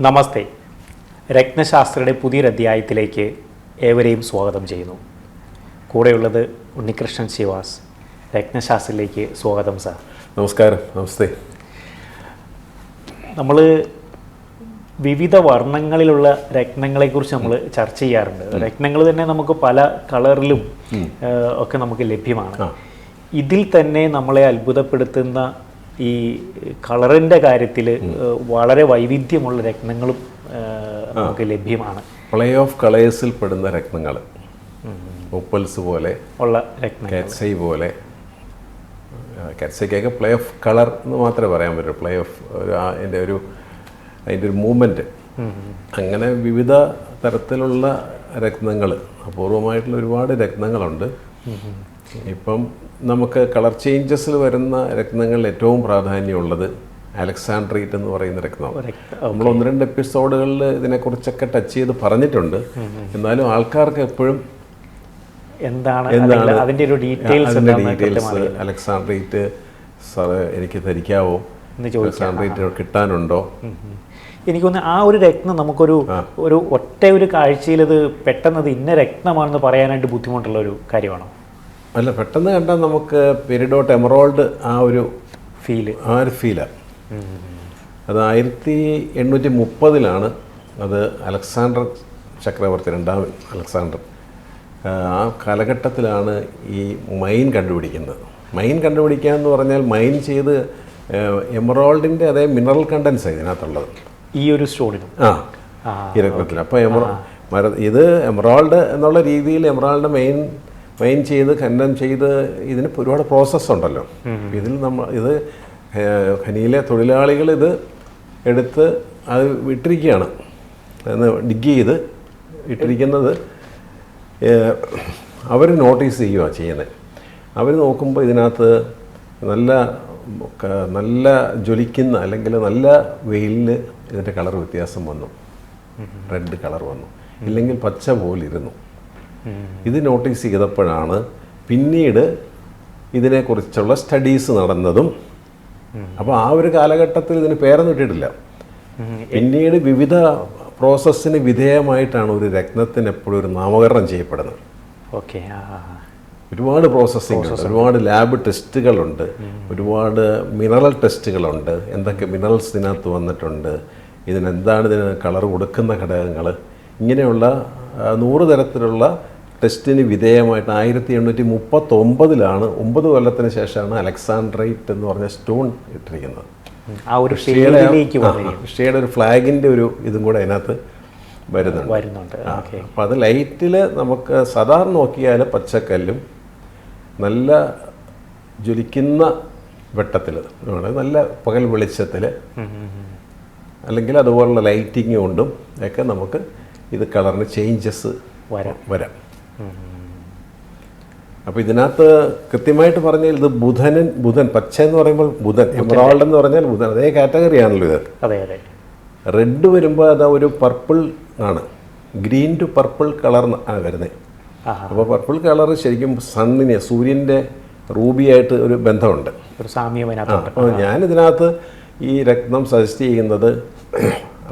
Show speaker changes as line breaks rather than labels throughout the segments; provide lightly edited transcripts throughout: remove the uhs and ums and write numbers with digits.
നമസ്തേ. രത്നശാസ്ത്രയുടെ പുതിയൊരധ്യായത്തിലേക്ക് ഏവരെയും സ്വാഗതം ചെയ്യുന്നു. കൂടെയുള്ളത് ഉണ്ണികൃഷ്ണൻ ശിവാസ്. രത്നശാസ്ത്രയിലേക്ക് സ്വാഗതം സാർ.
നമസ്കാരം. നമസ്തേ.
നമ്മൾ വിവിധ വർണ്ണങ്ങളിലുള്ള രത്നങ്ങളെക്കുറിച്ച് നമ്മൾ ചർച്ച ചെയ്യാറുണ്ട്. രത്നങ്ങൾ തന്നെ നമുക്ക് പല കളറിലും ഒക്കെ നമുക്ക് ലഭ്യമാണ്. ഇതിൽ തന്നെ നമ്മളെ അത്ഭുതപ്പെടുത്തുന്ന ഈ കളറിൻ്റെ കാര്യത്തിൽ വളരെ വൈവിധ്യമുള്ള രത്നങ്ങളും നമുക്ക് ലഭ്യമാണ്.
പ്ലേ ഓഫ് കളേഴ്സിൽ പെടുന്ന രത്നങ്ങൾ, ഒപ്പൽസ് പോലെ
ഉള്ള രത്നങ്ങൾ,
കാറ്റ്സൈ പോലെ. കാറ്റ്സൈക്കൊക്കെ പ്ലേ ഓഫ് കളർ എന്ന് മാത്രമേ പറയാൻ പറ്റൂ. പ്ലേ ഓഫ് അതിൻ്റെ ഒരു മൂവ്മെൻറ്റ്. അങ്ങനെ വിവിധ തരത്തിലുള്ള രത്നങ്ങൾ, അപൂർവമായിട്ടുള്ള ഒരുപാട് രത്നങ്ങളുണ്ട്. ഇപ്പം നമുക്ക് കളർ ചേഞ്ചസിൽ വരുന്ന രത്നങ്ങളിൽ ഏറ്റവും പ്രാധാന്യമുള്ളത് അലക്സാൻഡ്രൈറ്റ് എന്ന് പറയുന്ന രത്നമാണ്. നമ്മൾ 1-2 എപ്പിസോഡുകളിൽ ഇതിനെക്കുറിച്ചൊക്കെ ടച്ച് ചെയ്ത് പറഞ്ഞിട്ടുണ്ട്. എന്നാലും ആൾക്കാർക്ക് എപ്പോഴും എന്താണ്
അതിൻ്റെ ഡീറ്റെയിൽസ്
അലക്സാൻഡ്രൈറ്റ് സാറ് എനിക്ക് ധരിക്കാവോ, അലക്സാൻഡ്രൈറ്റ് കിട്ടാനുണ്ടോ?
എനിക്കൊന്ന് ആ ഒരു രത്നം നമുക്കൊരു ഒറ്റ ഒരു കാഴ്ചയിൽ ഇത് പെട്ടെന്ന് ഇന്ന രത്നമാണെന്ന് പറയാനായിട്ട് ബുദ്ധിമുട്ടുള്ള ഒരു കാര്യമാണോ?
അല്ല, പെട്ടെന്ന് കണ്ടാൽ നമുക്ക് പെരിഡോട്ട് എമറോൾഡ് ആ ഒരു ഫീലാണ്. അത് 1830 അത് അലക്സാണ്ടർ ചക്രവർത്തി, 2ാം അലക്സാണ്ടർ, ആ കാലഘട്ടത്തിലാണ് ഈ മൈൻ കണ്ടുപിടിക്കുന്നത്. മൈൻ കണ്ടുപിടിക്കുക എന്ന് പറഞ്ഞാൽ മൈൻ ചെയ്ത് എമറോൾഡിൻ്റെ അതേ മിനറൽ കണ്ടൻസ് ഇതിനകത്തുള്ളത്
ഈ ഒരു സ്റ്റോണിനും
ഈ രത്നത്തിൽ. അപ്പോൾ ഇത് എമറോൾഡ് എന്നുള്ള രീതിയിൽ എമറോൾഡ് മൈൻ ചെയ്ത് ഖനനം ചെയ്ത് ഇതിന് ഒരുപാട് പ്രോസസ്സുണ്ടല്ലോ. ഇതിൽ ഇത് ഖനിയിലെ തൊഴിലാളികൾ ഇത് എടുത്ത് അത് ഇട്ടിരിക്കുകയാണ്, ഡിഗ് ചെയ്ത് ഇട്ടിരിക്കുന്നത്. അവർ നോട്ടീസ് ചെയ്യുകയാണ് ചെയ്യുന്നത്. അവർ നോക്കുമ്പോൾ ഇതിനകത്ത് നല്ല ജ്വലിക്കുന്ന അല്ലെങ്കിൽ നല്ല വെയിലിൽ ഇതിൻ്റെ കളർ വ്യത്യാസം വന്നു, റെഡ് കളർ വന്നു, ഇല്ലെങ്കിൽ പച്ച പോലിരുന്നു. ഇത് നോട്ടീസ് ചെയ്തപ്പോഴാണ് പിന്നീട് ഇതിനെക്കുറിച്ചുള്ള സ്റ്റഡീസ് നടന്നതും. അപ്പോൾ ആ ഒരു കാലഘട്ടത്തിൽ ഇതിന് പേരൊന്നും ഇട്ടിട്ടില്ല. പിന്നീട് വിവിധ പ്രോസസ്സിന് വിധേയമായിട്ടാണ് ഒരു രത്നത്തിന് എപ്പോഴും ഒരു നാമകരണം ചെയ്യപ്പെടുന്നത്. ഒരുപാട് പ്രോസസ്സിംഗ്, ഒരുപാട് ലാബ് ടെസ്റ്റുകളുണ്ട്, ഒരുപാട് മിനറൽ ടെസ്റ്റുകളുണ്ട്. എന്തൊക്കെ മിനറൽസ് ഇതിനകത്ത് വന്നിട്ടുണ്ട്, ഇതിനെന്താണ് ഇതിന് കളർ കൊടുക്കുന്ന ഘടകങ്ങൾ, ഇങ്ങനെയുള്ള 100 തരത്തിലുള്ള ടെസ്റ്റിന് വിധേയമായിട്ട് 1839 9 കൊല്ലത്തിന് ശേഷമാണ് അലക്സാൻഡ്രൈറ്റ് എന്ന് പറഞ്ഞ സ്റ്റോൺ ഇട്ടിരിക്കുന്നത്. റഷ്യയുടെ ഒരു ഫ്ലാഗിൻ്റെ ഒരു ഇതും കൂടെ അതിനകത്ത് വരുന്നുണ്ട്. അപ്പം അത് ലൈറ്റിൽ നമുക്ക് സാധാരണ നോക്കിയാൽ പച്ചക്കല്ലും നല്ല ജ്വലിക്കുന്ന വെട്ടത്തിൽ, നല്ല പകൽ വെളിച്ചത്തിൽ, അല്ലെങ്കിൽ അതുപോലുള്ള ലൈറ്റിങ് കൊണ്ടും ഒക്കെ നമുക്ക് ഇത് കളറിന് ചേഞ്ചസ് വരാം. അപ്പോൾ ഇതിനകത്ത് കൃത്യമായിട്ട് പറഞ്ഞാൽ ഇത് ബുധൻ പച്ച എന്ന് പറയുമ്പോൾ ബുധൻ, എമറാൾഡ് എന്ന് പറഞ്ഞാൽ ബുധൻ, അതേ കാറ്റഗറി ആണല്ലോ ഇത്. റെഡ് വരുമ്പോൾ അത് ഒരു പർപ്പിൾ ആണ്, ഗ്രീൻ ടു പർപ്പിൾ കളർ ആണ് വരുന്നത്. അപ്പോൾ പർപ്പിൾ കളർ ശരിക്കും സൂര്യൻ്റെ റൂബിയായിട്ട് ഒരു ബന്ധമുണ്ട്,
ഒരു സാമ്യം.
അപ്പോൾ ഞാനിതിനകത്ത് ഈ രത്നം സജസ്റ്റ് ചെയ്യുന്നത്,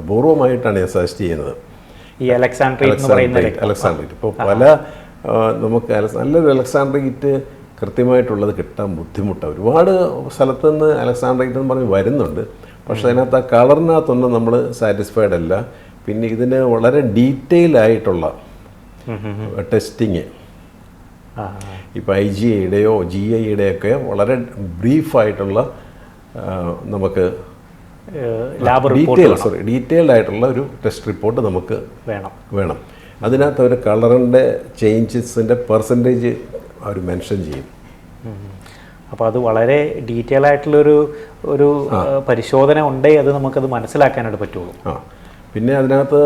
അപൂർവമായിട്ടാണ് ഞാൻ സജസ്റ്റ് ചെയ്യുന്നത്, ഈ അലക്സാൻഡ്രൈറ്റ്. ഇപ്പോൾ പല നമുക്ക് നല്ലൊരു അലക്സാൻഡ്രൈറ്റ് കൃത്യമായിട്ടുള്ളത് കിട്ടാൻ ബുദ്ധിമുട്ടാണ്. ഒരുപാട് സ്ഥലത്തു നിന്ന് അലക്സാൻഡ്രൈറ്റ് എന്ന് പറഞ്ഞ് വരുന്നുണ്ട്, പക്ഷേ അതിനകത്ത് ആ കളറിനകത്തൊന്നും നമ്മൾ സാറ്റിസ്ഫൈഡ് അല്ല. പിന്നെ ഇതിന് വളരെ ഡീറ്റെയിൽ ആയിട്ടുള്ള ടെസ്റ്റിങ്, ഇപ്പോൾ IGIയുടെയോ GIയുടെയൊക്കെ വളരെ ബ്രീഫായിട്ടുള്ള നമുക്ക് ഡീറ്റെയിൽഡ് ആയിട്ടുള്ള ഒരു ടെസ്റ്റ് റിപ്പോർട്ട് നമുക്ക് വേണം. അതിനകത്ത് അവർ കളറിൻ്റെ ചേഞ്ചസിൻ്റെ പെർസെൻറ്റേജ് അവർ മെൻഷൻ ചെയ്യും.
അപ്പോൾ അത് വളരെ ഡീറ്റെയിൽ ആയിട്ടുള്ളൊരു പരിശോധന ഉണ്ടെങ്കിൽ അത് നമുക്കത് മനസ്സിലാക്കാനായിട്ട് പറ്റുള്ളൂ.
പിന്നെ അതിനകത്ത്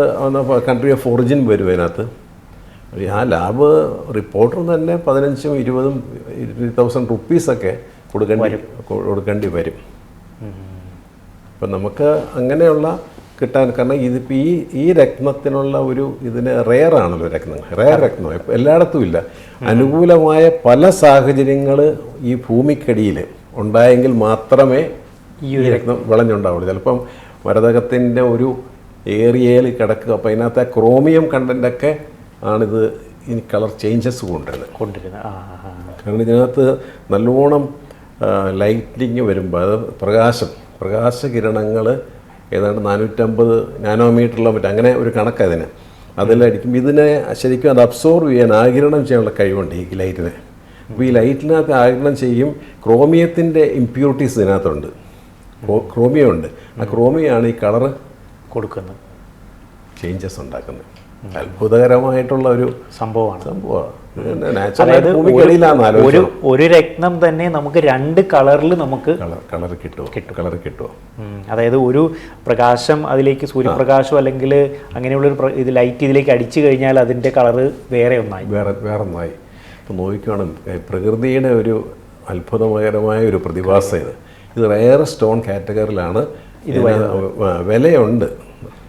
കൺട്രി ഓഫ് ഒറിജിൻ വരും അതിനകത്ത്. ആ ലാബ് റിപ്പോർട്ടർ തന്നെ 15,000-20,000 റുപ്പീസൊക്കെ കൊടുക്കേണ്ടി വരും. അപ്പം നമുക്ക് അങ്ങനെയുള്ള കിട്ടാൻ, കാരണം ഇതിപ്പോൾ ഈ രത്നത്തിനുള്ള ഇതിന് റെയർ ആണല്ലോ റെയർ രത്നം എല്ലായിടത്തും ഇല്ല. അനുകൂലമായ പല സാഹചര്യങ്ങൾ ഈ ഭൂമിക്കടിയിൽ ഉണ്ടായെങ്കിൽ മാത്രമേ ഈ രത്നം വിളഞ്ഞുണ്ടാവുള്ളൂ. ചിലപ്പം മരതകത്തിൻ്റെ ഒരു ഏരിയയിൽ കിടക്കുക. അപ്പോൾ അതിനകത്ത് ആ ക്രോമിയം കണ്ടൻ്റൊക്കെ ആണിത് ഇനി കളർ ചേഞ്ചസ് കൊണ്ടുവരുന്നത്. കാരണം ഇതിനകത്ത് നല്ലോണം ലൈറ്റിങ് വരുമ്പോൾ അത് പ്രകാശകിരണങ്ങൾ ഏതാണ്ട് 450 നാനോമീറ്ററിലോ മറ്റും അങ്ങനെ ഒരു കണക്കതിന് അതിലടിക്കുമ്പോൾ ഇതിനെ ശരിക്കും അത് അബ്സോർവ് ചെയ്യാൻ ആഗിരണം ചെയ്യാനുള്ള കഴിവുണ്ട് ഈ ലൈറ്റിന്. അപ്പോൾ ഈ ലൈറ്റിനകത്ത് ആഗിരണം ചെയ്യും. ക്രോമിയത്തിൻ്റെ ഇമ്പ്യൂരിറ്റീസ് ഇതിനകത്തുണ്ട്, ക്രോമിയം ഉണ്ട്. ആ ക്രോമിയാണ് ഈ കളറ്
കൊടുക്കുന്നത്,
ചേഞ്ചസ് ഉണ്ടാക്കുന്നത്. അത്ഭുതകരമായിട്ടുള്ള ഒരു
സംഭവമാണ്.
നാച്ചുറൽ
ഒരു രത്നം തന്നെ നമുക്ക് 2 കളറിൽ നമുക്ക്
കളർ കിട്ടുമോ?
അതായത് ഒരു പ്രകാശം അതിലേക്ക്, സൂര്യപ്രകാശം അല്ലെങ്കിൽ അങ്ങനെയുള്ളൊരു ഇത് ലൈറ്റ് ഇതിലേക്ക് അടിച്ചു കഴിഞ്ഞാൽ അതിൻ്റെ കളറ് വേറെ ഒന്നായി.
ഇപ്പോൾ നോക്കിക്കണം, പ്രകൃതിയുടെ ഒരു അത്ഭുതകരമായ ഒരു പ്രതിഭാസം ഇത് റെയർ സ്റ്റോൺ കാറ്റഗറിയിലാണ്. ഇത് വിലയുണ്ട്,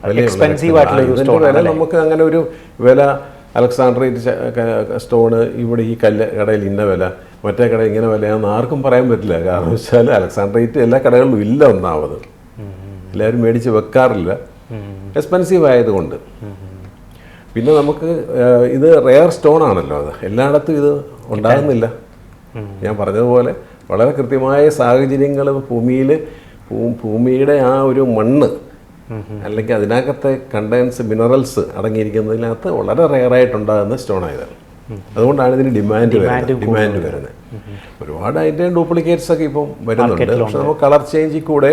വില നമുക്ക് അങ്ങനെ ഒരു വില അലക്സാണ്ട്രൈറ്റ് സ്റ്റോണ് ഇവിടെ ഈ കടയിൽ ഇന്ന വില, മറ്റേ കടയിൽ ഇങ്ങനെ വിലയാണെന്ന് ആർക്കും പറയാൻ പറ്റില്ല. കാരണം വെച്ചാൽ അലക്സാണ്ട്രൈറ്റ് എല്ലാ കടകളിലും ഇല്ല. ഒന്നാമത് എല്ലാവരും മേടിച്ച് വെക്കാറില്ല, എക്സ്പെൻസീവ് ആയതുകൊണ്ട്. പിന്നെ നമുക്ക് ഇത് റെയർ സ്റ്റോൺ ആണല്ലോ, അത് എല്ലായിടത്തും ഇത് ഉണ്ടാകുന്നില്ല. ഞാൻ പറഞ്ഞതുപോലെ വളരെ കൃത്യമായ സാഹചര്യങ്ങൾ ഭൂമിയുടെ ആ ഒരു മണ്ണ് അല്ലെങ്കിൽ അതിനകത്തെ കണ്ടൻസ് മിനറൽസ് അടങ്ങിയിരിക്കുന്നതിനകത്ത് വളരെ റെയറായിട്ടുണ്ടാകുന്ന സ്റ്റോണായതാണ്. അതുകൊണ്ടാണ് ഇതിന് ഡിമാൻഡ് വരുന്നത്. ഒരുപാട് അതിൻ്റെ ഡ്യൂപ്ലിക്കേറ്റ്സ് ഒക്കെ ഇപ്പം വരുന്നുണ്ട്. പക്ഷെ നമുക്ക് കളർ ചേഞ്ചിൽ കൂടെ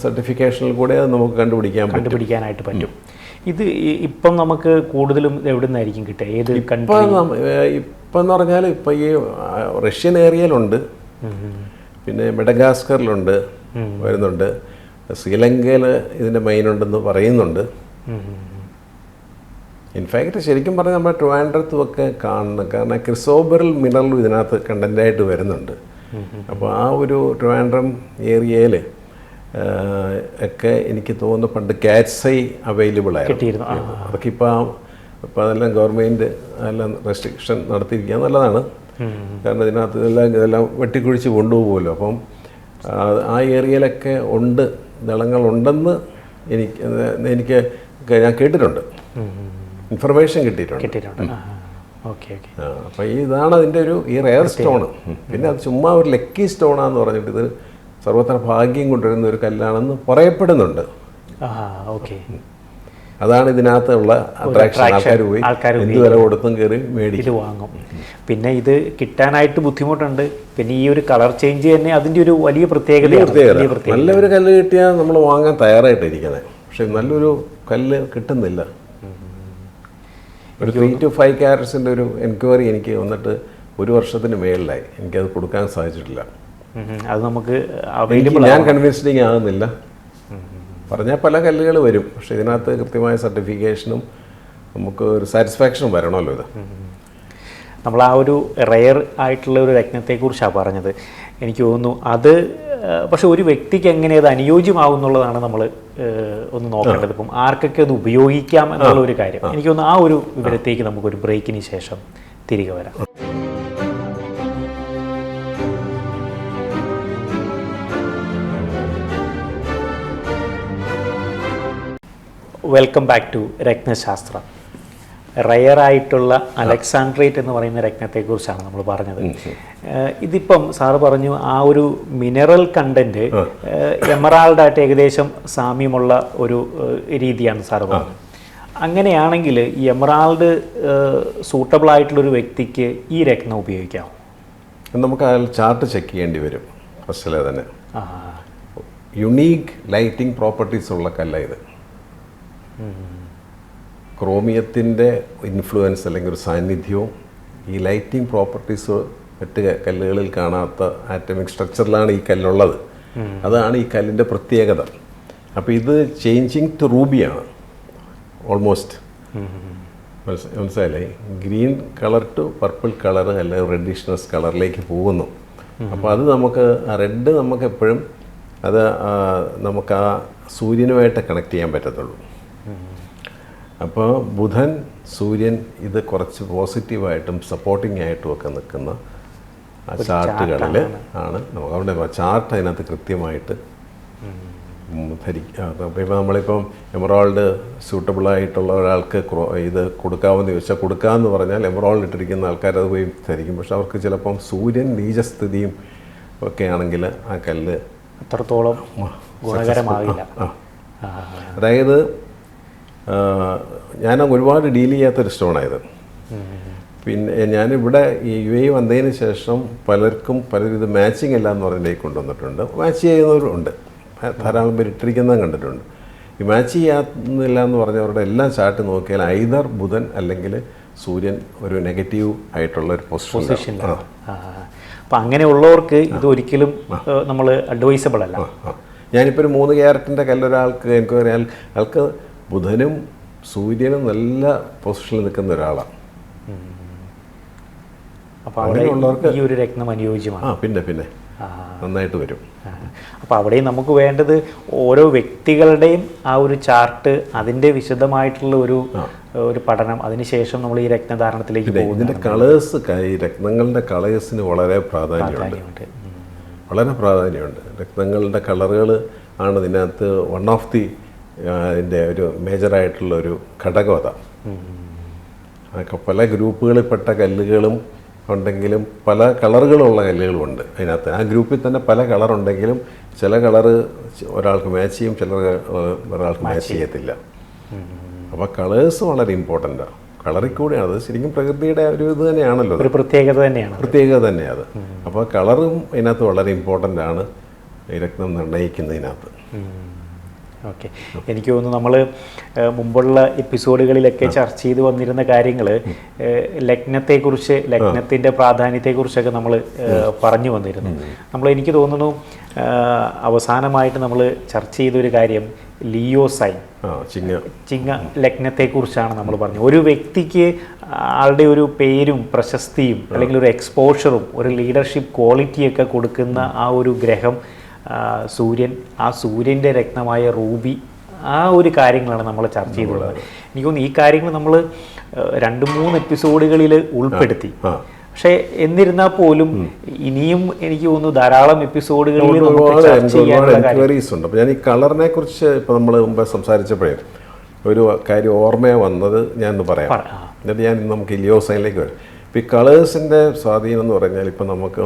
സർട്ടിഫിക്കേഷനിൽ കൂടെ നമുക്ക് കണ്ടുപിടിക്കാനായിട്ട്
പറ്റും. ഇത് ഇപ്പം നമുക്ക് കൂടുതലും എവിടെ നിന്നായിരിക്കും കിട്ടുക? ഏത്
ഇപ്പം എന്ന് പറഞ്ഞാൽ ഇപ്പം ഈ റഷ്യൻ ഏരിയയിലുണ്ട്, പിന്നെ മെഡഗാസ്കറിലുണ്ട്, വരുന്നുണ്ട്. ശ്രീലങ്കയിൽ ഇതിൻ്റെ മെയിനുണ്ടെന്ന് പറയുന്നുണ്ട്. ഇൻഫാക്റ്റ് ശരിക്കും പറഞ്ഞാൽ നമ്മുടെ ട്രിവാൻഡ്രത്തും ഒക്കെ കാണുന്നു. കാരണം ക്രിസോബറൽ മിനറലും ഇതിനകത്ത് കണ്ടൻ്റായിട്ട് വരുന്നുണ്ട്. അപ്പോൾ ആ ഒരു ട്രിവാൻഡ്രം ഏരിയയിൽ ഒക്കെ എനിക്ക് തോന്നുന്നു പണ്ട് കാറ്റ്സൈ അവൈലബിൾ ആയിരുന്നു. അതൊക്കെ ഇപ്പോൾ അതെല്ലാം ഗവൺമെൻറ് എല്ലാം റെസ്ട്രിക്ഷൻ നടത്തിയിരിക്കുക നല്ലതാണ്. കാരണം ഇതിനകത്ത് ഇതെല്ലാം വെട്ടിക്കുഴിച്ച് കൊണ്ടുപോകുമല്ലോ. അപ്പം ആ ഏരിയയിലൊക്കെ ഉണ്ട്, ദളങ്ങളുണ്ടെന്ന് എനിക്ക് ഞാൻ കേട്ടിട്ടുണ്ട്, ഇൻഫർമേഷൻ കിട്ടിയിട്ടുണ്ട്. അപ്പോൾ ഇതാണ് അതിൻ്റെ ഈ റെയർ സ്റ്റോണ്. പിന്നെ അത് ചുമ്മാ ഒരു ലക്കി സ്റ്റോണാന്ന് പറഞ്ഞിട്ട് ഇത് സർവത്ര ഭാഗ്യം കൊണ്ടുവരുന്ന ഒരു കല്ലാണെന്ന് പറയപ്പെടുന്നുണ്ട്. അതാണ് ഇതിനകത്തുള്ള അട്രാക്ഷൻ. ആൾക്കാർ പോയി എന്ത് വില കൊടുത്തും കയറി മേടിച്ച് വാങ്ങും.
പിന്നെ ഇത് കിട്ടാനായിട്ട് ബുദ്ധിമുട്ടുണ്ട്. പിന്നെ ഈ ഒരു കളർ ചേഞ്ച് തന്നെ അതിൻ്റെ ഒരു വലിയ പ്രത്യേകത.
നല്ലൊരു കല്ല് കിട്ടിയാൽ നമ്മൾ വാങ്ങാൻ തയ്യാറായിട്ടിരിക്കുന്നത്. പക്ഷെ നല്ലൊരു കല്ല് കിട്ടുന്നില്ല. ഒരു 3 to 5 ക്യാരറ്റ്സിൻ്റെ ഒരു എൻക്വയറി എനിക്ക് വന്നിട്ട് 1 വർഷത്തിന് മേളിലായി. എനിക്കത് കൊടുക്കാൻ സാധിച്ചിട്ടില്ല.
അത് നമുക്ക്
ഞാൻ കൺവിൻസിങ് ആകുന്നില്ല. പറഞ്ഞാൽ പല കല്ലുകൾ വരും, പക്ഷേ ഇതിനകത്ത് കൃത്യമായ സർട്ടിഫിക്കേഷനും നമുക്ക് ഒരു സാറ്റിസ്ഫാക്ഷനും വരണമല്ലോ. ഇത്
നമ്മൾ ആ ഒരു റെയർ ആയിട്ടുള്ള ഒരു രത്നത്തെക്കുറിച്ചാണ് പറഞ്ഞത്. എനിക്ക് തോന്നുന്നു അത് പക്ഷെ ഒരു വ്യക്തിക്ക് എങ്ങനെ അത് അനുയോജ്യമാകുന്നുള്ളതാണ് നമ്മൾ ഒന്ന് നോക്കേണ്ടത്. ഇപ്പം ആർക്കൊക്കെ അത് ഉപയോഗിക്കാം എന്നുള്ള ഒരു കാര്യം. എനിക്ക് തോന്നുന്നു ആ ഒരു വിവരത്തേക്ക് നമുക്കൊരു ബ്രേക്കിന് ശേഷം തിരികെ വരാം. Welcome back to Ratnashastra. റയറായിട്ടുള്ള അലക്സാണ്ട്രൈറ്റ് എന്ന് പറയുന്ന രത്നത്തെക്കുറിച്ചാണ് നമ്മൾ പറഞ്ഞത്. ഇതിപ്പം സാറ് പറഞ്ഞു ആ ഒരു മിനറൽ കണ്ടന്റ് എമറാൾഡായിട്ട് ഏകദേശം സാമ്യമുള്ള ഒരു രീതിയാണ് സാറ് പറഞ്ഞത്. അങ്ങനെയാണെങ്കിൽ ഈ എമറാൾഡ് സൂട്ടബിൾ ആയിട്ടുള്ളൊരു വ്യക്തിക്ക് ഈ രത്നം ഉപയോഗിക്കാമോ?
നമുക്ക് അതിൽ ചാർട്ട് ചെക്ക് ചെയ്യേണ്ടി വരും ഫസ്റ്റിലെ തന്നെ. യുണീക്ക് ലൈറ്റിംഗ് പ്രോപ്പർട്ടീസ് ഉള്ള കല്ല ഇത്. ക്രോമിയത്തിൻ്റെ ഇൻഫ്ലുവൻസ് അല്ലെങ്കിൽ ഒരു സാന്നിധ്യവും ഈ ലൈറ്റിംഗ് പ്രോപ്പർട്ടീസ് മറ്റ് കല്ലുകളിൽ കാണാത്ത ആറ്റമിക് സ്ട്രക്ചറിലാണ് ഈ കല്ലുള്ളത്. അതാണ് ഈ കല്ലിൻ്റെ പ്രത്യേകത. അപ്പോൾ ഇത് ചേഞ്ചിങ് ടു റൂബിയാണ് ഓൾമോസ്റ്റ്. മനസ്സിലായില്ലേ? Green colour to purple colour അല്ലെങ്കിൽ റെഡിഷ്നസ് കളറിലേക്ക് പോകുന്നു. അപ്പോൾ അത് നമുക്ക് റെഡ് നമുക്ക് എപ്പോഴും അത് നമുക്ക് ആ സൂര്യനുമായിട്ട് കണക്ട് ചെയ്യാൻ പറ്റത്തുള്ളൂ. അപ്പോൾ ബുധൻ, സൂര്യൻ ഇത് കുറച്ച് പോസിറ്റീവായിട്ടും സപ്പോർട്ടിംഗ് ആയിട്ടും ഒക്കെ നിൽക്കുന്ന ആ ചാർട്ടുകളിൽ ആണ് നമുക്ക് അവിടെ ചാർട്ട് അതിനകത്ത് കൃത്യമായിട്ട് ഇപ്പോൾ നമ്മളിപ്പം എമറാൾഡ് സൂട്ടബിളായിട്ടുള്ള ഒരാൾക്ക് ഇത് കൊടുക്കാമെന്ന് ചോദിച്ചാൽ കൊടുക്കാമെന്ന് പറഞ്ഞാൽ എമറാൾഡ് ഇട്ടിരിക്കുന്ന ആൾക്കാർ അത് പോയി ധരിക്കും. പക്ഷെ അവർക്ക് ചിലപ്പം സൂര്യൻ നീചസ്ഥിതിയും ഒക്കെ ആണെങ്കിൽ ആ കല്ല്
അത്രത്തോളം ഗുണകരമാകില്ല.
അതായത് ഞാൻ ഒരുപാട് ഡീൽ ചെയ്യാത്തൊരു സ്റ്റോണായത്. പിന്നെ ഞാനിവിടെ ഈ UAE വന്നതിന് ശേഷം പലരും ഇത് മാച്ചിങ് അല്ല എന്ന് പറഞ്ഞിലേക്ക് കൊണ്ടുവന്നിട്ടുണ്ട്. മാച്ച് ചെയ്യുന്നവരുണ്ട്, ധാരാളം പേര് ഇട്ടിരിക്കുന്നത് കണ്ടിട്ടുണ്ട്. ഈ മാച്ച് ചെയ്യാന്നില്ല എന്ന് പറഞ്ഞവരുടെ എല്ലാം ചാർട്ട് നോക്കിയാൽ ഐദർ ബുധൻ അല്ലെങ്കിൽ സൂര്യൻ ഒരു നെഗറ്റീവ് ആയിട്ടുള്ള ഒരു പൊസിഷനിലാണ്.
അപ്പം അങ്ങനെയുള്ളവർക്ക് ഇത് ഒരിക്കലും നമ്മൾ അഡ്വൈസബിൾ അല്ല.
ഞാനിപ്പോൾ ഒരു 3 ക്യാരറ്റിൻ്റെ കല്ലൊരാൾക്ക് എനിക്ക് പറയാൻ ആൾക്ക് ബുധനും സൂര്യനും നല്ല പൊസിഷനിൽ നിൽക്കുന്ന ഒരാളാണ്.
അപ്പോൾ അങ്ങനെയുള്ളവർക്ക് ഈ ഒരു രത്നം അനുയോജ്യമാണ്.
പിന്നെ നന്നായിട്ട് വരും.
അപ്പോൾ അവിടെയും നമുക്ക് വേണ്ടത് ഓരോ വ്യക്തികളുടെയും ആ ഒരു ചാർട്ട്, അതിൻ്റെ വിശദമായിട്ടുള്ള ഒരു പഠനം, അതിനുശേഷം നമ്മൾ ഈ രത്നധാരണത്തിലേക്ക് പോകും.
ഇതിൻ്റെ കളേഴ്സ്, ഈ രത്നങ്ങളുടെ കളേഴ്സിന് വളരെ പ്രാധാന്യമുണ്ട്. രത്നങ്ങളുടെ കളറുകൾ ആണ് ഇതിനകത്ത് വൺ ഓഫ് ദി അതിൻ്റെ ഒരു മേജറായിട്ടുള്ള ഒരു ഘടകം അതാണ്. പല ഗ്രൂപ്പുകളിൽപ്പെട്ട കല്ലുകളും ഉണ്ടെങ്കിലും പല കളറുകളുള്ള കല്ലുകളുമുണ്ട് അതിനകത്ത്. ആ ഗ്രൂപ്പിൽ തന്നെ പല കളറുണ്ടെങ്കിലും ചില കളറ് ഒരാൾക്ക് മാച്ച് ചെയ്യും, ഒരാൾക്ക് മാച്ച് ചെയ്യത്തില്ല. അപ്പോൾ കളേഴ്സ് വളരെ ഇമ്പോർട്ടൻ്റാണ്. കളറിൽ കൂടെയാണ് അത് ശരിക്കും പ്രകൃതിയുടെ ഒരു ഇത് തന്നെയാണല്ലോ,
ഒരു പ്രത്യേകത
തന്നെയാണ് അത്. അപ്പോൾ കളറും ഇതിനകത്ത് വളരെ ഇമ്പോർട്ടൻ്റ് ആണ് ഈ രത്നം നിർണ്ണയിക്കുന്നതിനകത്ത്.
ഓക്കെ, എനിക്ക് തോന്നുന്നു നമ്മൾ മുമ്പുള്ള എപ്പിസോഡുകളിലൊക്കെ ചർച്ച ചെയ്ത് വന്നിരുന്ന കാര്യങ്ങൾ ലഗ്നത്തെക്കുറിച്ച്, ലഗ്നത്തിൻ്റെ പ്രാധാന്യത്തെക്കുറിച്ചൊക്കെ നമ്മൾ പറഞ്ഞു വന്നിരുന്നു. എനിക്ക് തോന്നുന്നു അവസാനമായിട്ട് നമ്മൾ ചർച്ച ചെയ്തൊരു കാര്യം ലിയോ സൈൻ, ചിങ്ങ ലഗ്നത്തെക്കുറിച്ചാണ് നമ്മൾ പറഞ്ഞത്. ഒരു വ്യക്തിക്ക് ആളുടെ ഒരു പേരും പ്രശസ്തിയും അല്ലെങ്കിൽ ഒരു എക്സ്പോഷറും ഒരു ലീഡർഷിപ്പ് ക്വാളിറ്റിയൊക്കെ കൊടുക്കുന്ന ആ ഒരു ഗ്രഹം സൂര്യൻ, ആ സൂര്യൻ്റെ രത്നമായ റൂബി, ആ ഒരു കാര്യങ്ങളാണ് നമ്മൾ ചർച്ച ചെയ്തിട്ടുള്ളത്. എനിക്ക് തോന്നുന്നു ഈ കാര്യങ്ങൾ നമ്മൾ 2-3 എപ്പിസോഡുകളിൽ ഉൾപ്പെടുത്തി. പക്ഷേ എന്നിരുന്നാൽ പോലും ഇനിയും എനിക്ക് തോന്നുന്നു ധാരാളം എപ്പിസോഡുകളിൽ
ഉണ്ട്. അപ്പോൾ ഞാൻ ഈ കളറിനെ കുറിച്ച് ഇപ്പോൾ നമ്മൾ മുമ്പ് സംസാരിച്ചപ്പോഴേ ഒരു കാര്യം ഓർമ്മയെ വന്നത് ഞാനൊന്ന് പറയാം. എന്നിട്ട് നമുക്ക് ലിയോ സൈനിലേക്ക് വരും. ഇപ്പോൾ ഈ കളേഴ്സിൻ്റെ സ്വാധീനം എന്ന് പറഞ്ഞാൽ ഇപ്പം നമുക്ക്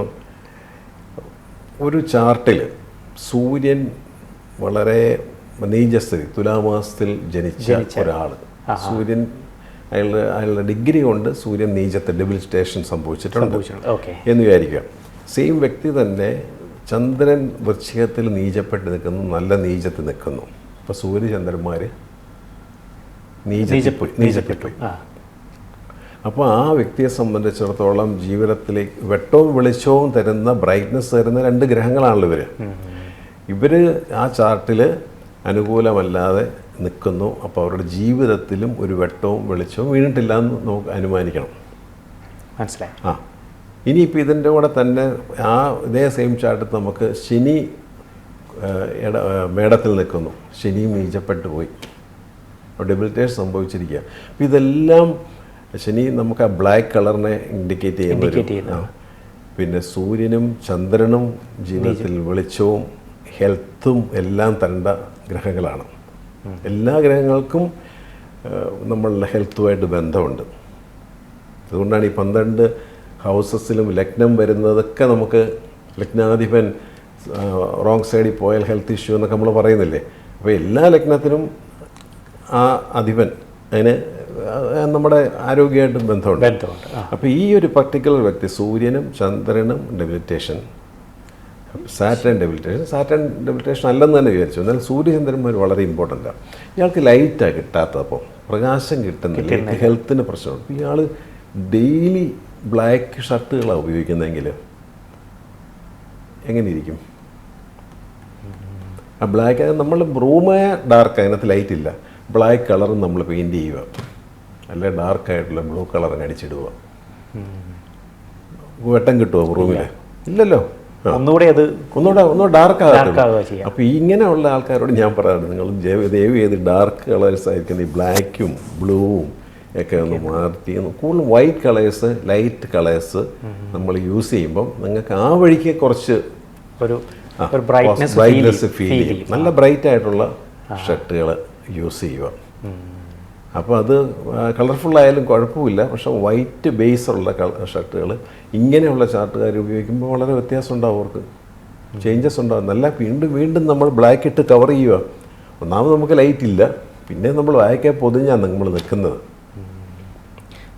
ഒരു ചാർട്ടിൽ സൂര്യൻ വളരെ നീചസ്ഥിതി, തുലാമാസത്തിൽ ജനിച്ച ഒരാൾ, സൂര്യൻ അയാളുടെ ഡിഗ്രി കൊണ്ട് സൂര്യൻ നീചത്തെ ഡെബിലിറ്റേഷൻ സംഭവിച്ചിട്ടുണ്ട് എന്ന് വിചാരിക്കുക. സെയിം വ്യക്തി തന്നെ ചന്ദ്രൻ വൃശ്ചികത്തിൽ നീചപ്പെട്ട് നിൽക്കുന്നു, നല്ല നീചത്തിൽ നിൽക്കുന്നു. അപ്പോൾ സൂര്യചന്ദ്രന്മാർ നീചപ്പെട്ടു. അപ്പോൾ ആ വ്യക്തിയെ സംബന്ധിച്ചിടത്തോളം ജീവിതത്തിലേക്ക് വെട്ടവും വെളിച്ചവും തരുന്ന, ബ്രൈറ്റ്നസ് തരുന്ന 2 ഗ്രഹങ്ങളാണല്ലോ ഇവർ ആ ചാർട്ടിൽ അനുകൂലമല്ലാതെ നിൽക്കുന്നു. അപ്പോൾ അവരുടെ ജീവിതത്തിലും ഒരു വെട്ടവും വെളിച്ചവും വീണിട്ടില്ല എന്ന് നമുക്ക് അനുമാനിക്കണം.
മനസ്സിലായി.
ഇനിയിപ്പോൾ ഇതിൻ്റെ കൂടെ തന്നെ ഇതേ സെയിം ചാർട്ടിൽ നമുക്ക് ശനി മേടത്തിൽ നിൽക്കുന്നു, ശനിയും നീചപ്പെട്ടു പോയി, ഡെബിലിറ്റേഷൻ സംഭവിച്ചിരിക്കുക. അപ്പോൾ ഇതെല്ലാം ശനി നമുക്ക് ആ ബ്ലാക്ക് കളറിനെ ഇൻഡിക്കേറ്റ് ചെയ്യുന്നു. പിന്നെ സൂര്യനും ചന്ദ്രനും ജീവിതത്തിൽ വെളിച്ചവും ഹെൽത്തും എല്ലാം തരേണ്ട ഗ്രഹങ്ങളാണ്. എല്ലാ ഗ്രഹങ്ങൾക്കും നമ്മളുടെ ഹെൽത്തുമായിട്ട് ബന്ധമുണ്ട്. അതുകൊണ്ടാണ് ഈ 12 ഹൗസസിലും ലഗ്നം വരുന്നതൊക്കെ നമുക്ക് ലഗ്നാധിപൻ റോങ് സൈഡിൽ പോയാൽ ഹെൽത്ത് ഇഷ്യൂ എന്നൊക്കെ നമ്മൾ പറയുന്നില്ലേ. അപ്പോൾ എല്ലാ ലഗ്നത്തിനും ആ അധിപൻ അതിന് നമ്മുടെ ആരോഗ്യമായിട്ട് ബന്ധമുണ്ട്. അപ്പോൾ ഈ ഒരു പർട്ടിക്കുലർ വ്യക്തി സൂര്യനും ചന്ദ്രനും ഡെബിലിറ്റേഷൻ, സാറ്റേൺ ഡെബിലിറ്റേഷൻ അല്ലെന്ന് തന്നെ വിചാരിച്ചു. എന്നാൽ സൂര്യചന്ദ്രന്മാർ വളരെ ഇമ്പോർട്ടൻ്റാണ്. ഇയാൾക്ക് ലൈറ്റാണ് കിട്ടാത്തപ്പോൾ, പ്രകാശം കിട്ടുന്നില്ല, ഹെൽത്തിന് പ്രശ്നമുണ്ട്. ഇയാൾ ഡെയിലി ബ്ലാക്ക് ഷർട്ടുകളാണ് ഉപയോഗിക്കുന്നതെങ്കിൽ എങ്ങനെ ഇരിക്കും? ആ ബ്ലാക്ക് നമ്മൾ റൂമേ ഡാർക്ക്, അതിനകത്ത് ലൈറ്റ് ഇല്ല, ബ്ലാക്ക് കളറും നമ്മൾ പെയിൻറ്റ് ചെയ്യുക, അല്ലെ ഡാർക്കായിട്ടുള്ള ബ്ലൂ കളർ അടിച്ചിടുക. വെട്ടം കിട്ടുമോ റൂമിൽ? ഇല്ലല്ലോ. ഒന്നുകൂടെ ഡാർക്ക് ആകുക. അപ്പോൾ ഇങ്ങനെയുള്ള ആൾക്കാരോട് ഞാൻ പറയാറുണ്ട്, നിങ്ങൾ ദയവ് ചെയ്ത് ഡാർക്ക് കളേഴ്സ് ആയിരിക്കുന്ന ഈ ബ്ലാക്കും ബ്ലൂവും ഒക്കെ ഒന്ന് മാറ്റി കൂടുതൽ വൈറ്റ് കളേഴ്സ്, ലൈറ്റ് കളേഴ്സ് നമ്മൾ യൂസ് ചെയ്യുമ്പം നിങ്ങൾക്ക് ആ വഴിക്ക് കുറച്ച്
ഒരു ബ്രൈറ്റ്നസ്
ഫീൽ ചെയ്യും. നല്ല ബ്രൈറ്റ് ആയിട്ടുള്ള ഷർട്ടുകൾ യൂസ് ചെയ്യുക. അപ്പോൾ അത് കളർഫുൾ ആയാലും കുഴപ്പമില്ല. പക്ഷെ വൈറ്റ് ബേസ് ഉള്ള ഷർട്ടുകൾ ഇങ്ങനെയുള്ള ഷർട്ടുകാർ ഉപയോഗിക്കുമ്പോൾ വളരെ വ്യത്യാസം ഉണ്ടാവും, അവർക്ക് ചേഞ്ചസ് ഉണ്ടാവും. നല്ല വീണ്ടും വീണ്ടും നമ്മൾ ബ്ലാക്ക് ഇട്ട് കവർ ചെയ്യുക. ഒന്നാമത് നമുക്ക് ലൈറ്റ് ഇല്ല, പിന്നെ നമ്മൾ ബ്ലാക്കെ പൊതിഞ്ഞാണ് നമ്മൾ നിൽക്കുന്നത്.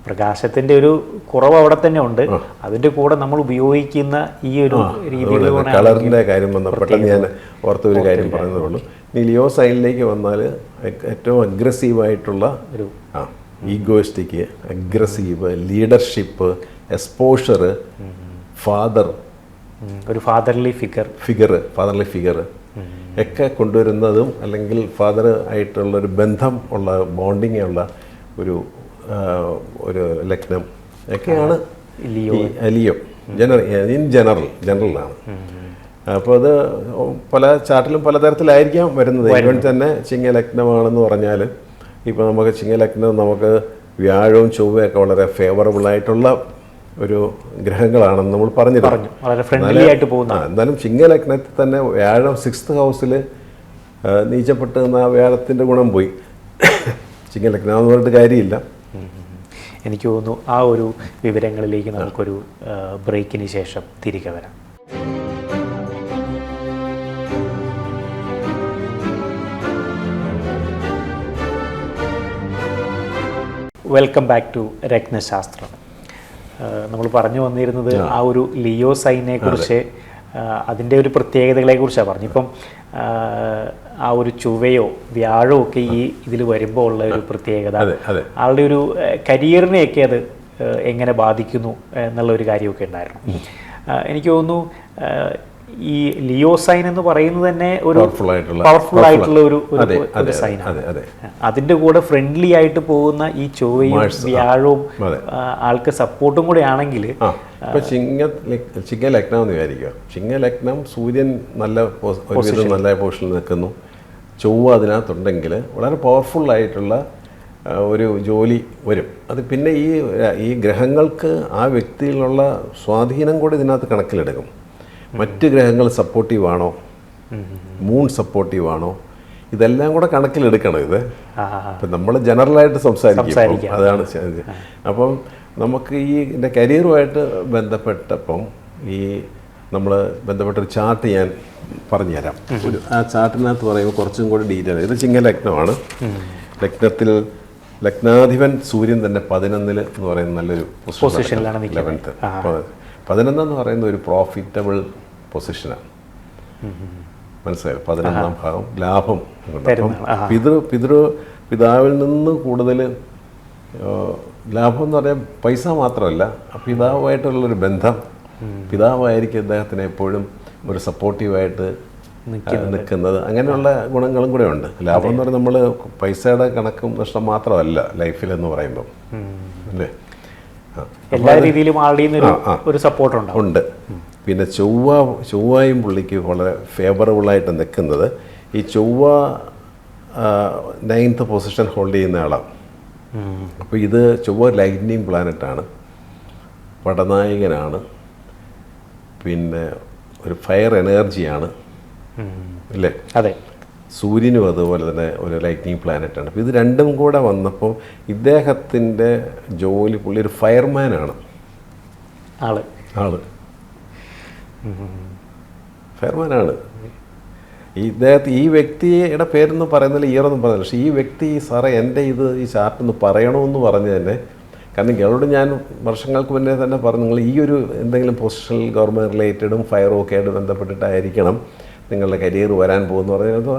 പ്രകാശത്തിന്റെ ഒരു കുറവ് അവിടെ തന്നെ ഉണ്ട്. അതിന്റെ കൂടെ നമ്മൾ ഉപയോഗിക്കുന്ന ഈ ഒരു രീതിയിലൂടെ
കളറിന്റെ കാര്യം പെട്ടെന്ന് ഞാൻ ഓർത്ത ഒരു കാര്യം പറയുന്നതുള്ളൂ. ഇനി ലിയോ സൈനിലേക്ക് വന്നാൽ ഏറ്റവും അഗ്രസീവായിട്ടുള്ള ഒരു egoistic, aggressive, leadership, exposure, father,
ഒരു ഫാദർലി ഫിഗർ
ഒക്കെ കൊണ്ടുവരുന്നതും, അല്ലെങ്കിൽ ഫാദർ ആയിട്ടുള്ള ഒരു ബന്ധം ഉള്ള, ബോണ്ടിങ് ഉള്ള ഒരു ലഗ്നം ഒക്കെയാണ് ലിയോ. ജനറലാണ്. അപ്പോൾ അത് പല ചാർട്ടിലും പലതരത്തിലായിരിക്കാം വരുന്നത്. ഇവൻ തന്നെ ചിങ്ങലഗ്നമാണെന്ന് പറഞ്ഞാൽ, ഇപ്പോൾ നമുക്ക് ചിങ്ങലഗ്നം, നമുക്ക് വ്യാഴവും ചൊവ്വയൊക്കെ വളരെ ഫേവറബിൾ ആയിട്ടുള്ള ഒരു ഗ്രഹങ്ങളാണെന്ന് നമ്മൾ പറഞ്ഞിരുന്നു. എന്നാലും ചിങ്ങലഗ്നത്തിൽ തന്നെ വ്യാഴം 6th ഹൗസിൽ നീച്ചപ്പെട്ട് നിന്ന ആ വ്യാഴത്തിൻ്റെ ഗുണം പോയി. ചിങ്ങലഗ്നം എന്ന് പറഞ്ഞിട്ട് കാര്യമില്ല.
എനിക്ക് തോന്നുന്നു ആ ഒരു വിവരങ്ങളിലേക്ക് നമുക്കൊരു ബ്രേക്കിന് ശേഷം തിരികെ വരാം. Welcome back to Ratnashastram. നമ്മൾ പറഞ്ഞു വന്നിരുന്നത് ആ ഒരു ലിയോ സൈനെ കുറിച്ച്, അതിൻ്റെ ഒരു പ്രത്യേകതകളെ കുറിച്ചാണ് പറഞ്ഞു. ഇപ്പം ആ ഒരു ചൊവ്വയോ വ്യാഴോ ഒക്കെ ഈ ഇതിൽ വരുമ്പോൾ ഉള്ള ഒരു പ്രത്യേകത, ആളുടെ ഒരു കരിയറിനെയൊക്കെ അത് എങ്ങനെ ബാധിക്കുന്നു എന്നുള്ള ഒരു കാര്യമൊക്കെ ഉണ്ടായിരുന്നു. എനിക്ക് തോന്നുന്നു ഈ ലിയോ സൈൻ എന്ന് പറയുന്നത് തന്നെ ഒരു പവർഫുൾ ആയിട്ടുള്ള ഒരു സൈനാണ്. അതിന്റെ കൂടെ ഫ്രണ്ട്ലി ആയിട്ട് പോകുന്ന ഈ ചൊവ്വയും വ്യാഴവും ആൾക്ക് സപ്പോർട്ടും കൂടെ ആണെങ്കിൽ,
ചിങ്ങലഗ്നം എന്ന് വിചാരിക്കുക. ചിങ്ങലഗ്നം സൂര്യൻ നല്ല പൊസിഷനിൽ നിൽക്കുന്നു, ചൊവ്വ അതിനകത്തുണ്ടെങ്കിൽ വളരെ പവർഫുൾ ആയിട്ടുള്ള ഒരു ജോലി വരും. അത് പിന്നെ ഈ ഗ്രഹങ്ങൾക്ക് ആ വ്യക്തിയിലുള്ള സ്വാധീനം കൂടി ഇതിനകത്ത് കണക്കിലെടുക്കും. മറ്റ് ഗ്രഹങ്ങൾ സപ്പോർട്ടീവ് ആണോ, മൂൺ സപ്പോർട്ടീവ് ആണോ, ഇതെല്ലാം കൂടെ കണക്കിലെടുക്കണം. ഇത് ഇപ്പം നമ്മൾ ജനറലായിട്ട് സംസാരിക്കും, അതാണ്. അപ്പം നമുക്ക് ഇതിൻ്റെ കരിയറുമായിട്ട് ബന്ധപ്പെട്ടപ്പം നമ്മൾ ബന്ധപ്പെട്ടൊരു ചാർട്ട് ഞാൻ പറഞ്ഞുതരാം. ആ ചാർട്ടിനകത്ത് പറയുമ്പോൾ കുറച്ചും കൂടി ഡീറ്റെയിൽ. ഇത് ചിങ്ങലഗ്നമാണ്. ലഗ്നത്തിൽ ലഗ്നാധിപൻ സൂര്യൻ തന്നെ 11 എന്ന് പറയുന്ന നല്ലൊരു പൊസിഷനിലാണ്. 11th 11 എന്ന് പറയുന്ന ഒരു പ്രോഫിറ്റബിൾ പൊസിഷനാണ്. മനസ്സിലായോ? 11ാം ഭാഗം ലാഭം. അപ്പം പിതാവിൽ നിന്ന് കൂടുതൽ ലാഭം എന്ന് പറയാൻ പൈസ മാത്രമല്ല, പിതാവുമായിട്ടുള്ളൊരു ബന്ധം. പിതാവായിരിക്കും അദ്ദേഹത്തിന് എപ്പോഴും ഒരു സപ്പോർട്ടീവായിട്ട് നിൽക്കുന്നത്. അങ്ങനെയുള്ള ഗുണങ്ങളും കൂടെ ഉണ്ട്. ലാഭം എന്ന് പറഞ്ഞാൽ നമ്മൾ പൈസയുടെ കണക്കും നഷ്ടം മാത്രമല്ല ലൈഫിലെന്ന് പറയുമ്പം, അല്ലേ?
എല്ലാ രീതിയിലും ഒരു സപ്പോർട്ട് ഉണ്ട്.
പിന്നെ ചൊവ്വയും പുള്ളിക്ക് വളരെ ഫേവറബിളായിട്ട് നിൽക്കുന്നത്. ഈ ചൊവ്വ 9th പൊസിഷൻ ഹോൾഡ് ചെയ്യുന്ന ആളാണ്. അപ്പോൾ ഇത് ചൊവ്വ ലൈറ്റ്നിങ് പ്ലാനറ്റാണ്, പടനായകനാണ്, പിന്നെ ഒരു ഫയർ എനർജിയാണ്, അല്ലേ?
അതെ.
സൂര്യനും അതുപോലെ തന്നെ ഒരു ലൈറ്റ്നിങ് പ്ലാനറ്റാണ്. അപ്പോൾ ഇത് രണ്ടും കൂടെ വന്നപ്പോൾ ഇദ്ദേഹത്തിൻ്റെ ജോലി, പുള്ളി ഒരു ഫയർമാനാണ്. ആള് ഫയർമാനാണ്. ഈ വ്യക്തിയുടെ പേരൊന്നും പറയുന്നില്ല, ഇയറൊന്നും പറയുന്നില്ല. പക്ഷേ ഈ വ്യക്തി, സാറേ എൻ്റെ ഈ ചാർട്ടൊന്ന് പറയണമെന്ന് പറഞ്ഞ് തന്നെ, കാരണം ഇയാളോട് ഞാൻ വർഷങ്ങൾക്ക് മുന്നേ തന്നെ പറഞ്ഞു, നിങ്ങൾ ഈ ഒരു എന്തെങ്കിലും പൊസിഷണൽ ഗവൺമെൻറ് റിലേറ്റഡും ഫയറും ഒക്കെ ആയിട്ട് ബന്ധപ്പെട്ടിട്ടായിരിക്കണം നിങ്ങളുടെ കരിയർ വരാൻ പോകുന്നു പറഞ്ഞത്.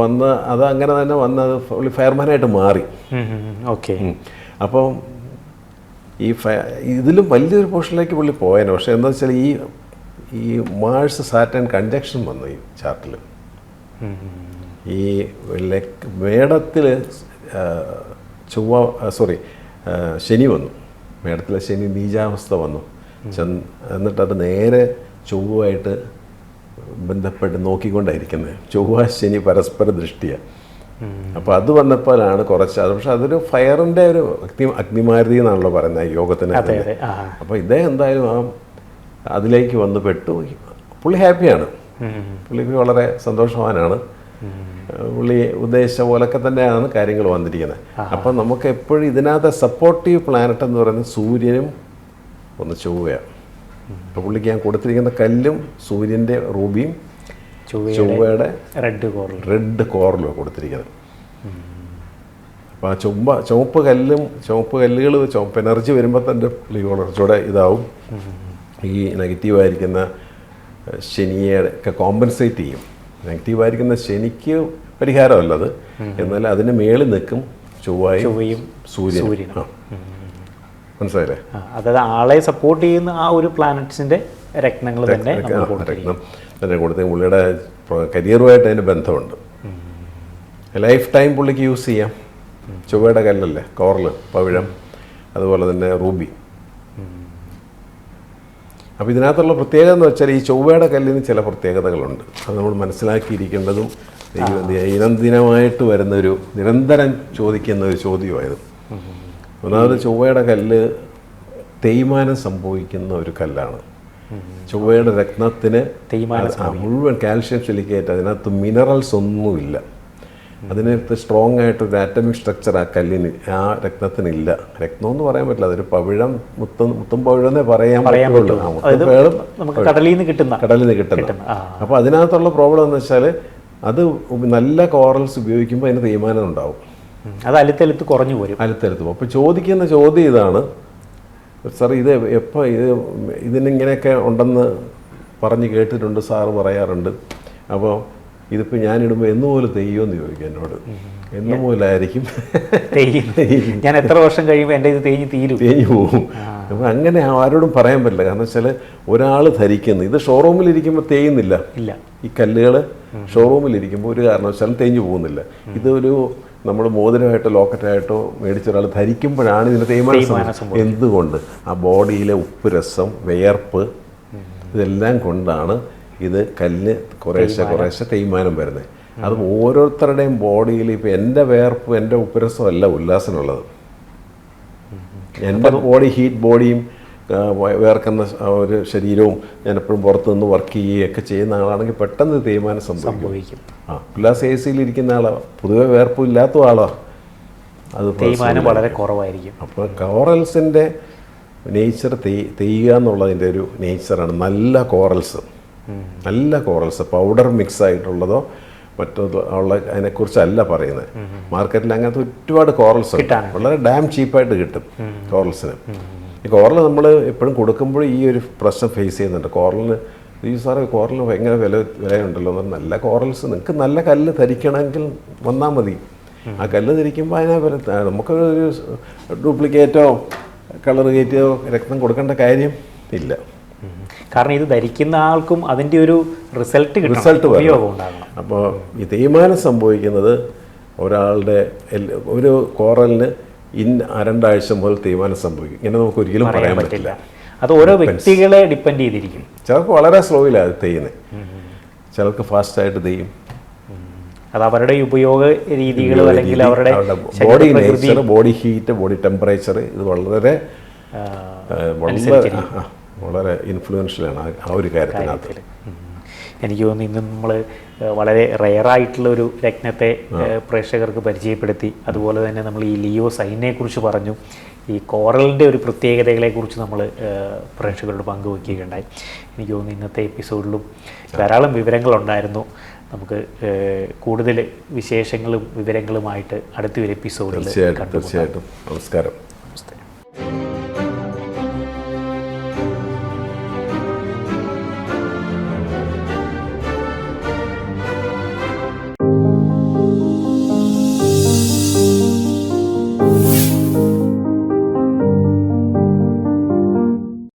വന്ന് അത് അങ്ങനെ തന്നെ വന്ന് അത് പുള്ളി ഫയർമാനായിട്ട് മാറി.
ഓക്കെ.
അപ്പം ഇതിലും വലിയൊരു പൊസിഷനിലേക്ക് പുള്ളി പോയേനെ. പക്ഷേ എന്താ വെച്ചാൽ ഈ മാഴ്സ് സാറ്റൻ കൺജക്ഷൻ വന്നു ഈ ചാർട്ടിൽ. ഈ മേടത്തിൽ ശനി വന്നു. മേടത്തിലെ ശനി നീചാവസ്ഥ വന്നു. എന്നിട്ടത് നേരെ ചൊവ്വയായിട്ട് ബന്ധപ്പെട്ട് നോക്കിക്കൊണ്ടായിരിക്കുന്നത്. ചൊവ്വ ശനി പരസ്പര ദൃഷ്ടിയാണ്. അപ്പോൾ അത് വന്നപ്പോഴാണ് കുറച്ച് അത്. പക്ഷെ അതൊരു ഫയറിൻ്റെ ഒരു അഗ്നിമാരുതി എന്നാണല്ലോ പറയുന്നത് യോഗത്തിന്. അപ്പോൾ ഇദ്ദേഹം എന്തായാലും അതിലേക്ക് വന്ന് പെട്ടു. പുള്ളി ഹാപ്പിയാണ്. പുള്ളിക്ക് വളരെ സന്തോഷവാനാണ്. പുള്ളി ഉദ്ദേശിച്ച പോലൊക്കെ തന്നെയാണ് കാര്യങ്ങൾ വന്നിരിക്കുന്നത്. അപ്പം നമുക്ക് എപ്പോഴും ഇതിനകത്ത് സപ്പോർട്ടീവ് പ്ലാനറ്റ് എന്ന് പറയുന്നത് സൂര്യനും ഒന്ന് ചൊവ്വയാണ്. അപ്പോൾ പുള്ളിക്ക് ഞാൻ കൊടുത്തിരിക്കുന്ന കല്ലും സൂര്യൻ്റെ റൂബിയും ചൊവ്വയുടെ റെഡ് കോറലും കൊടുത്തിരിക്കുന്നത്. അപ്പോൾ ആ ചുവപ്പ് കല്ലുകൾ ചുവപ്പ് എനർജി വരുമ്പോൾ തന്നെ പുള്ളി കുറച്ചുകൂടെ ഇതാവും. ഈ നെഗറ്റീവായിരിക്കുന്ന ശനിയെ ഒക്കെ കോമ്പൻസേറ്റ് ചെയ്യും. നെഗറ്റീവായിരിക്കുന്ന ശനിക്ക് പരിഹാരമല്ലത്, എന്നാൽ അതിന് മേളിൽ നിൽക്കും ചൊവ്വയും സൂര്യനും. മനസ്സിലായില്ലേ?
അതായത് ആളെ സപ്പോർട്ട് ചെയ്യുന്ന ആ ഒരു പ്ലാനറ്റ്സിന്റെ രത്നങ്ങൾ തന്നെ
രത്നം തന്നെ കൊടുത്ത് പുള്ളിയുടെ കരിയറുമായിട്ട് അതിന് ബന്ധമുണ്ട്. ലൈഫ് ടൈം പുള്ളിക്ക് യൂസ് ചെയ്യാം. ചൊവ്വയുടെ കല്ലല്ലേ, കോറൽ, പവിഴം, അതുപോലെ തന്നെ റൂബി. അപ്പോൾ ഇതിനകത്തുള്ള പ്രത്യേകത എന്ന് വെച്ചാൽ ഈ ചൊവ്വയുടെ കല്ലിന് ചില പ്രത്യേകതകളുണ്ട്. അത് നമ്മൾ മനസ്സിലാക്കിയിരിക്കേണ്ടതും ദൈനംദിനമായിട്ട് വരുന്നൊരു നിരന്തരം ചോദിക്കുന്ന ഒരു ചോദ്യമായത്. ഒന്നാമത് ചൊവ്വയുടെ കല്ല് തേയ്മാനം സംഭവിക്കുന്ന ഒരു കല്ലാണ്. ചൊവ്വയുടെ രത്നത്തിന് മുഴുവൻ കാൽഷ്യം സിലിക്കേറ്റ്, അതിനകത്ത് മിനറൽസ് ഒന്നുമില്ല. അതിനകത്ത് സ്ട്രോങ് ആയിട്ടൊരു ആറ്റമിക് സ്ട്രക്ചർ ആ കല്ലിന്, ആ രത്നത്തിനില്ല. രത്നം എന്ന് പറയാൻ പറ്റില്ല, അതൊരു പവിഴം, മുത്തും പവിഴന്നേ പറയാൻ പറ്റുള്ളൂ. കടലിൽ നിന്ന് കിട്ടുന്ന. അപ്പോൾ അതിനകത്തുള്ള പ്രോബ്ലം എന്ന് വെച്ചാൽ അത് നല്ല കോറൽസ് ഉപയോഗിക്കുമ്പോൾ അതിന് തേയ്മാനം ഉണ്ടാവും.
അത് അലുത്തലുത്ത് കുറഞ്ഞു പോരും.
അപ്പോൾ ചോദിക്കുന്ന ചോദ്യം ഇതാണ്, സാർ ഇത് എപ്പോൾ ഇതിനിങ്ങനെയൊക്കെ ഉണ്ടെന്ന് പറഞ്ഞ് കേട്ടിട്ടുണ്ട്, സാറ് പറയാറുണ്ട്. അപ്പോൾ ഇതിപ്പോൾ ഞാനിടുമ്പോൾ എന്നുപോലെ തെയ്യുമെന്ന് ചോദിക്കും എന്നോട്. എന്നുപോലായിരിക്കും
ഞാൻ എത്ര വർഷം കഴിയുമ്പോൾ എൻ്റെ ഇത് തേഞ്ഞു
പോകും. അപ്പോൾ അങ്ങനെ ആരോടും പറയാൻ പറ്റില്ല. കാരണം വെച്ചാൽ ഒരാൾ ധരിക്കുന്നു, ഇത് ഷോറൂമിലിരിക്കുമ്പോൾ തേയുന്നില്ല. ഈ കല്ലുകൾ ഷോറൂമിലിരിക്കുമ്പോൾ ഒരു കാരണവശാലും തേഞ്ഞു പോകുന്നില്ല. ഇതൊരു നമ്മൾ മോതിരമായിട്ടോ ലോക്കറ്റായിട്ടോ മേടിച്ച ഒരാൾ ധരിക്കുമ്പോഴാണ് ഇതിന് തേയ്മാനം. എന്തുകൊണ്ട്? ആ ബോഡിയിലെ ഉപ്പ് രസം, വിയർപ്പ്, ഇതെല്ലാം കൊണ്ടാണ് ഇത് കല്ല് കുറേശ്ശെ തേയ്മാനം വരുന്നത്. അത് ഓരോരുത്തരുടെയും ബോഡിയിൽ ഇപ്പോൾ എൻ്റെ വിയർപ്പ്, എൻ്റെ ഉപ്പുരസം അല്ല ഉല്ലാസനുള്ളത്. എൻ്റെ ബോഡിയും വേർക്കുന്ന ഒരു ശരീരവും ഞാനെപ്പോഴും പുറത്തു നിന്ന് വർക്ക് ചെയ്യുകയൊക്കെ ചെയ്യുന്ന ആളാണെങ്കിൽ പെട്ടെന്ന് തേയ്മാനം സംഭവിക്കും. ഉല്ലാസ എ സിയിലിരിക്കുന്ന ആളാണ്, പൊതുവെ വേർപ്പില്ലാത്ത ആളാണ്, അത് തേയ്മാനം വളരെ കുറവായിരിക്കും. അപ്പോൾ കോറൽസിൻ്റെ നേച്ചർ തെയ്യുക എന്നുള്ളതിൻ്റെ ഒരു നേച്ചറാണ്. നല്ല കോറൽസ് പൗഡർ മിക്സ് ആയിട്ടുള്ളതോ മറ്റുള്ള അതിനെക്കുറിച്ചല്ല പറയുന്നത്. മാർക്കറ്റിൽ അങ്ങനത്തെ ഒരുപാട് കോറൽസ് വളരെ ഡാം ചീപ്പായിട്ട് കിട്ടും കോറൽസിന്. ഈ കോറൽ നമ്മൾ എപ്പോഴും കൊടുക്കുമ്പോൾ ഈ ഒരു പ്രശ്നം ഫേസ് ചെയ്യുന്നുണ്ട്. കോറലിന് സാറേ കോറലിന് ഭയങ്കര വിലയുണ്ടല്ലോ. നല്ല കോറൽസ് നിങ്ങൾക്ക് നല്ല കല്ല് ധരിക്കണമെങ്കിൽ വന്നാൽ മതി. ആ കല്ല് ധരിക്കുമ്പോൾ അതിനെ നമുക്കൊരു ഡ്യൂപ്ലിക്കേറ്റോ കളർ കയറ്റിയോ രക്തം കൊടുക്കേണ്ട കാര്യം ഇല്ല.
കാരണം ഇത് ധരിക്കുന്ന ആൾക്കും അതിൻ്റെ ഒരു റിസൾട്ട്
ഉണ്ടാകണം. അപ്പോൾ ഈ തേയ്മാനം സംഭവിക്കുന്നത് ഒരാളുടെ ഒരു കോറലിന് 2 ആഴ്ച മുതൽ തേയ്മാനം സംഭവിക്കും. ഇങ്ങനെ നമുക്ക് ഒരിക്കലും പറയാൻ പറ്റില്ല.
അത് ഓരോ വ്യക്തികളെ ഡിപ്പെൻഡ് ചെയ്തിരിക്കും.
ചിലർക്ക് വളരെ സ്ലോയിലാണ് തെയ്യുന്നത്, ചിലർക്ക് ഫാസ്റ്റായിട്ട് തെയ്യും.
അത് അവരുടെ ഉപയോഗ രീതികൾ അല്ലെങ്കിൽ അവരുടെ
body nature, body heat, body temperature, ഇത് വളരെ ഇൻഫ്ലുവൻഷ്യലാണ് ആ ഒരു കാര്യത്തിനകത്ത്.
എനിക്ക് തോന്നുന്നു ഇന്ന് നമ്മൾ വളരെ റെയറായിട്ടുള്ള ഒരു രത്നത്തെ പ്രേക്ഷകർക്ക് പരിചയപ്പെടുത്തി. അതുപോലെ തന്നെ നമ്മൾ ഈ ലിയോ സൈനെ കുറിച്ച് പറഞ്ഞു. ഈ കോറലിൻ്റെ ഒരു പ്രത്യേകതകളെക്കുറിച്ച് നമ്മൾ പ്രേക്ഷകരോട് പങ്കുവയ്ക്കുകയുണ്ടായി. എനിക്ക് തോന്നുന്നു ഇന്നത്തെ എപ്പിസോഡിലും ധാരാളം വിവരങ്ങളുണ്ടായിരുന്നു. നമുക്ക് കൂടുതൽ വിശേഷങ്ങളും വിവരങ്ങളുമായിട്ട് അടുത്തൊരു എപ്പിസോഡിൽ
തീർച്ചയായിട്ടും. നമസ്കാരം.